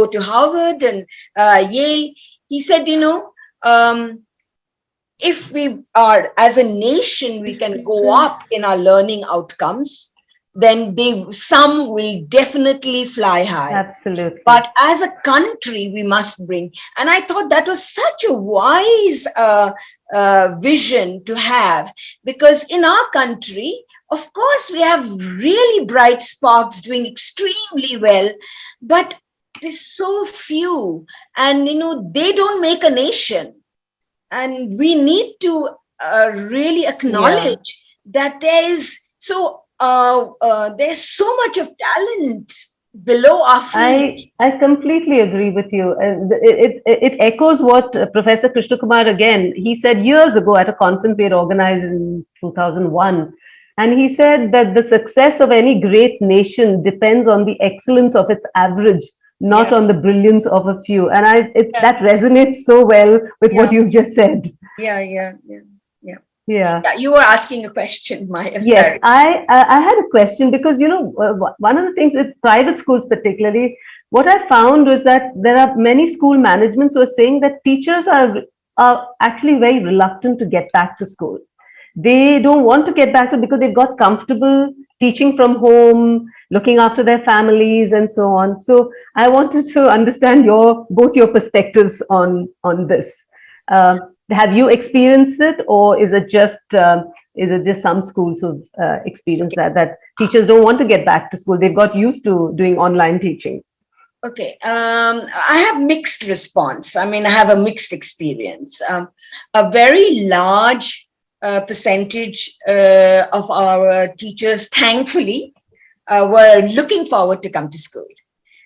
to Harvard and Yale? He said, if we are, as a nation, we can go up in our learning outcomes, then some will definitely fly high. Absolutely. But as a country, we must bring, and I thought that was such a wise vision to have, because in our country, of course, we have really bright sparks doing extremely well, but there's so few, and they don't make a nation. And we need to really acknowledge that there's so much of talent below our feet. I completely agree with you. It echoes what Professor Krishna Kumar, again, he said years ago at a conference we had organized in 2001. And he said that the success of any great nation depends on the excellence of its average, not Yeah. on the brilliance of a few. And Yeah. that resonates so well with what Yeah. you've just said. Yeah. Yeah. Yeah. Yeah. Yeah. Yeah. You were asking a question, Maya. Yes, Sorry. I had a question because, one of the things with private schools particularly, what I found was that there are many school managements who are saying that teachers are actually very reluctant to get back to school. They don't want to get back to because they've got comfortable teaching from home, looking after their families and so on. So I wanted to understand both your perspectives on this. Have you experienced it, or is it just some schools who've experienced that teachers don't want to get back to school? They've got used to doing online teaching. Okay. I have mixed response. I mean, I have a mixed experience. A very large percentage of our teachers, thankfully, were looking forward to come to school.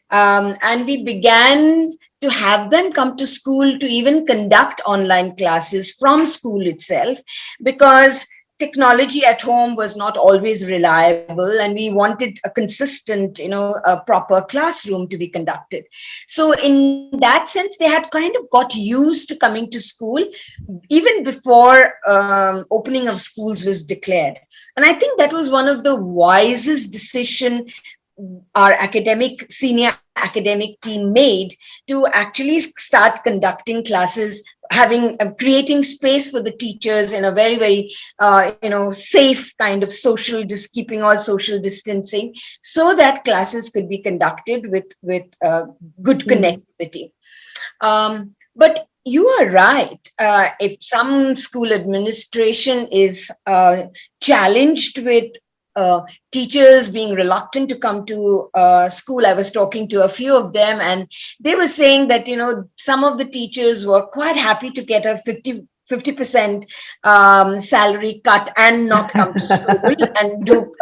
And we began to have them come to school to even conduct online classes from school itself, because technology at home was not always reliable, and we wanted a consistent, a proper classroom to be conducted. So in that sense, they had kind of got used to coming to school even before opening of schools was declared. And I think that was one of the wisest decision our senior academic team made, to actually start conducting classes, creating space for the teachers in a very, very safe kind of keeping all social distancing, so that classes could be conducted with good connectivity. But you are right. If some school administration is challenged with teachers being reluctant to come to school, I was talking to a few of them, and they were saying that, some of the teachers were quite happy to get a 50% salary cut and not come to school and do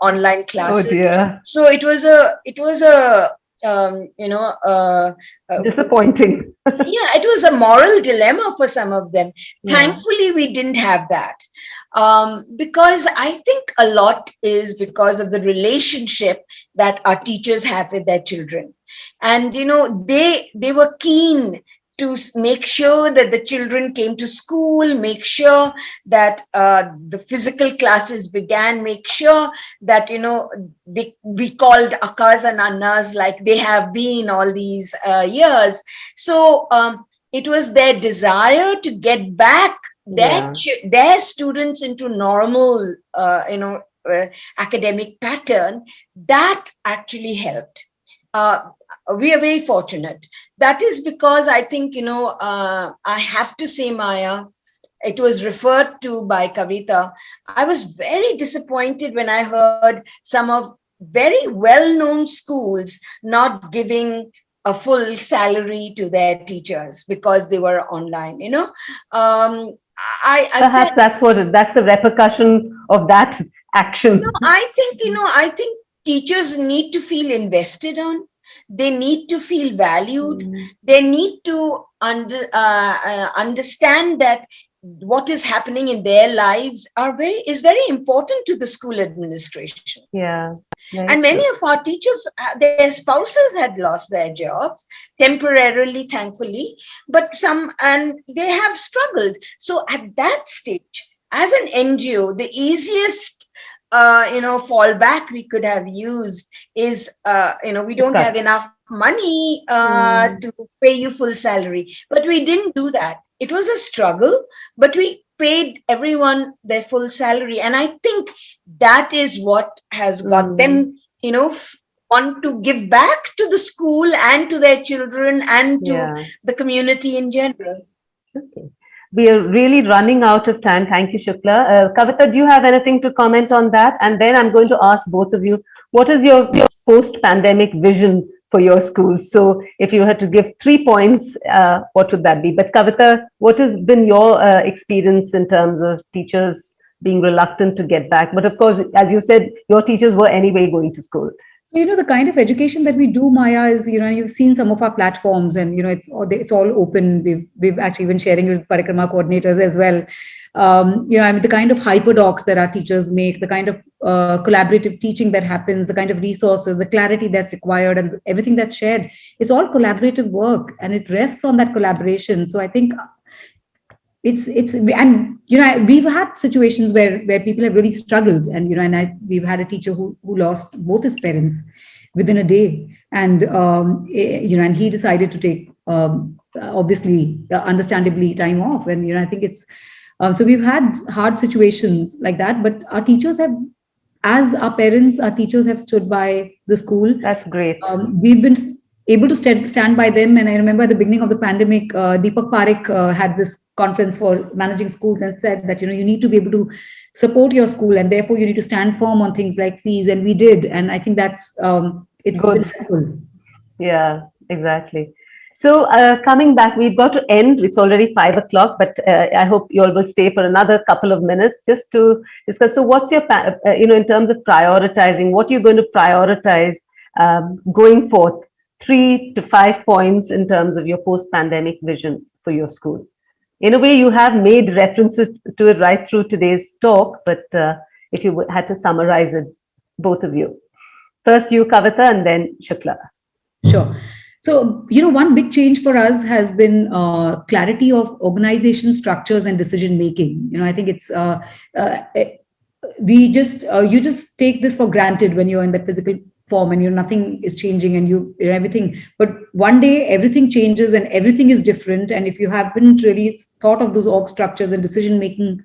online classes. Oh dear. So it was a disappointing. Yeah, it was a moral dilemma for some of them. Yeah. Thankfully, we didn't have that. Because I think a lot is because of the relationship that our teachers have with their children. And, they were keen to make sure that the children came to school, make sure that the physical classes began, make sure that, we called akkas and annas like they have been all these years. So it was their desire to get back their students into normal, academic pattern that actually helped. We are very fortunate. That is because I think, I have to say, Maya, it was referred to by Kavita. I was very disappointed when I heard some of very well-known schools not giving a full salary to their teachers because they were online, Perhaps that's the repercussion of that action. I think teachers need to feel invested on. They need to feel valued. They need to understand that what is happening in their lives is very important to the school administration. Yeah. And many of our teachers, their spouses had lost their jobs temporarily, thankfully, and they have struggled. So at that stage, as an NGO, the easiest fallback we could have used is, we don't have enough money to pay you full salary. But we didn't do that. It was a struggle, but we paid everyone their full salary. And I think that is what has got them, want to give back to the school and to their children and to the community in general. Okay. We are really running out of time. Thank you, Shukla. Kavita, do you have anything to comment on that? And then I'm going to ask both of you, what is your post-pandemic vision for your school? So if you had to give 3 points, what would that be? But Kavita, what has been your experience in terms of teachers being reluctant to get back? But of course, as you said, your teachers were anyway going to school. So, the kind of education that we do, Maya, is, you've seen some of our platforms, and, it's all open. We've actually been sharing it with Parikrma coordinators as well. I mean, the kind of hyperdocs that our teachers make, the kind of collaborative teaching that happens, the kind of resources, the clarity that's required, and everything that's shared, it's all collaborative work, and it rests on that collaboration. So I think it's and we've had situations where people have really struggled, and we've had a teacher who lost both his parents within a day, and and he decided to take obviously understandably time off, and I think it's so we've had hard situations like that, but our teachers have, as our parents, our teachers have stood by the school. That's great. We've been able to stand by them. And I remember at the beginning of the pandemic, Deepak Parekh had this conference for managing schools and said that, you need to be able to support your school, and therefore you need to stand firm on things like fees. And we did. And I think that's, it's good. Been helpful. Yeah, exactly. So coming back, we've got to end. It's already 5 o'clock, but I hope you all will stay for another couple of minutes just to discuss. So what's your, in terms of prioritizing, what you're going to prioritize going forth, 3 to 5 points in terms of your post-pandemic vision for your school? In a way, you have made references to it right through today's talk, but if you had to summarize it, both of you. First you, Kavita, and then Shukla. Sure. So, one big change for us has been clarity of organization structures and decision making. I think it's you just take this for granted when you're in the physical form, and nothing is changing, and everything. But one day everything changes and everything is different. And if you haven't really thought of those org structures and decision making,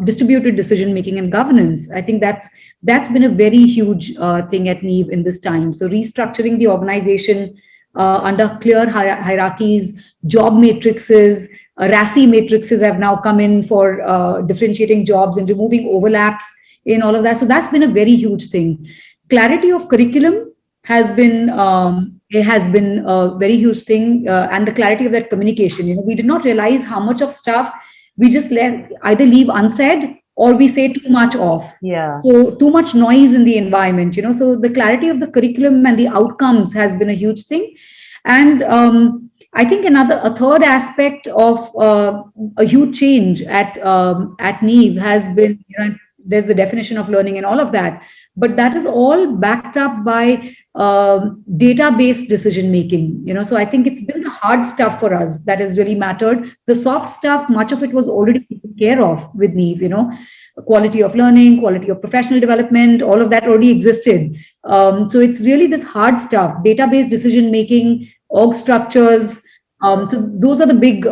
distributed decision making and governance, I think that's been a very huge thing at Neev in this time. So restructuring the organization under clear hierarchies, job matrices, RASI matrices have now come in for differentiating jobs and removing overlaps in all of that. So that's been a very huge thing. Clarity of curriculum has been a very huge thing, and the clarity of that communication. We did not realize how much of stuff we just either leave unsaid or we say too much off. Yeah. So too much noise in the environment, So the clarity of the curriculum and the outcomes has been a huge thing. And I think a third aspect of a huge change at Neev has been, there's the definition of learning and all of that, but that is all backed up by data-based decision making. So I think it's been the hard stuff for us that has really mattered. The soft stuff, much of it was already taken care of with Neev. Quality of learning, quality of professional development, all of that already existed. So it's really this hard stuff, data-based decision making, org structures. So those are the big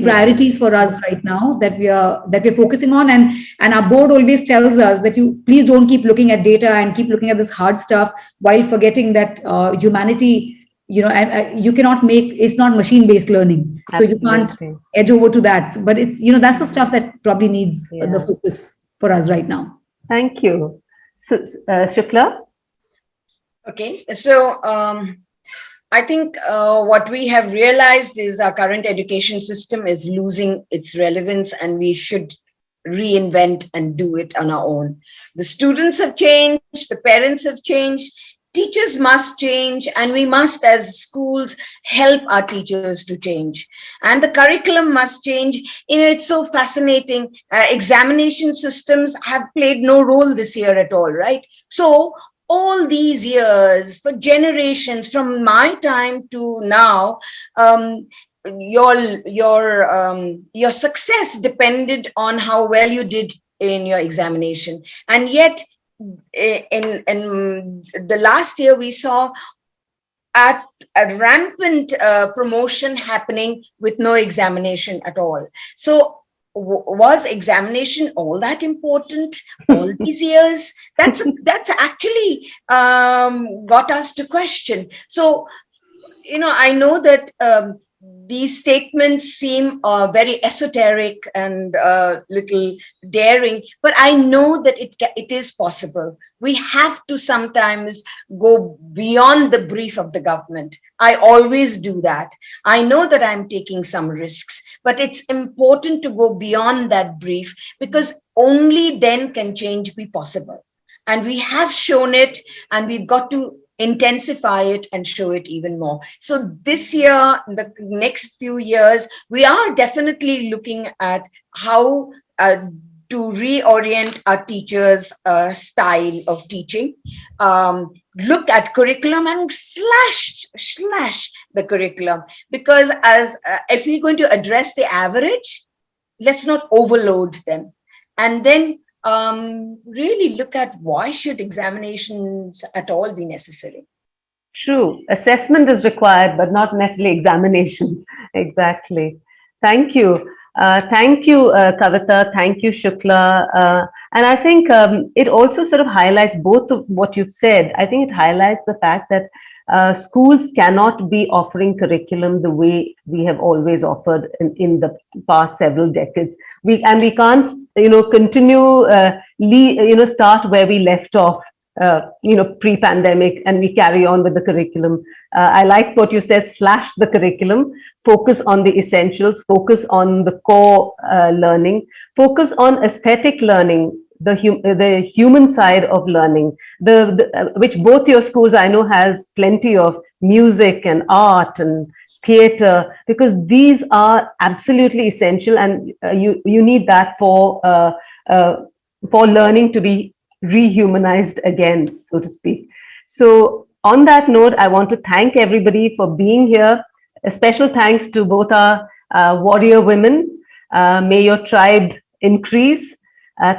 priorities for us right now that we're focusing on, and our board always tells us that you please don't keep looking at data and keep looking at this hard stuff while forgetting that humanity, you cannot it's not machine-based learning. Absolutely. So you can't edge over to that, but it's that's the stuff that probably needs the focus for us right now. Thank you. So Shukla. Okay, so I think what we have realized is our current education system is losing its relevance, and we should reinvent and do it on our own. The students have changed, the parents have changed, teachers must change, and we must, as schools, help our teachers to change. And the curriculum must change. It's so fascinating. Examination systems have played no role this year at all, right? So all these years, for generations, from my time to now, your success depended on how well you did in your examination. And yet, in the last year, we saw a rampant promotion happening with no examination at all. So was examination all that important all these years? That's actually got us to question. So, I know that these statements seem very esoteric and little daring, but I know that it is possible. We have to sometimes go beyond the brief of the government. I always do that. I know that I'm taking some risks, but it's important to go beyond that brief, because only then can change be possible. and we have shown it, and we've got to intensify it and show it even more. So this year, the next few years, we are definitely looking at how to reorient our teachers' style of teaching, look at curriculum and slash the curriculum, because as if we're going to address the average, let's not overload them, and then really look at why should examinations at all be necessary. True. Assessment is required, but not necessarily examinations. Exactly. Thank you. Thank you, Kavita. Thank you, Shukla. And I think it also sort of highlights both of what you've said. I think it highlights the fact that schools cannot be offering curriculum the way we have always offered in the past several decades. We can't, continue, start where we left off, pre-pandemic, and we carry on with the curriculum. I like what you said, slash the curriculum, focus on the essentials, focus on the core learning, focus on aesthetic learning, the human side of learning, which both your schools I know has plenty of, music and art and theater, because these are absolutely essential, and you need that for learning to be rehumanized again, so to speak. So on that note, I want to thank everybody for being here. A special thanks to both our warrior women. May your tribe increase.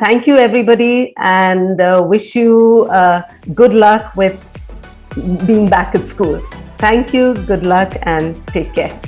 Thank you, everybody, and wish you good luck with being back at school. Thank you, good luck, and take care.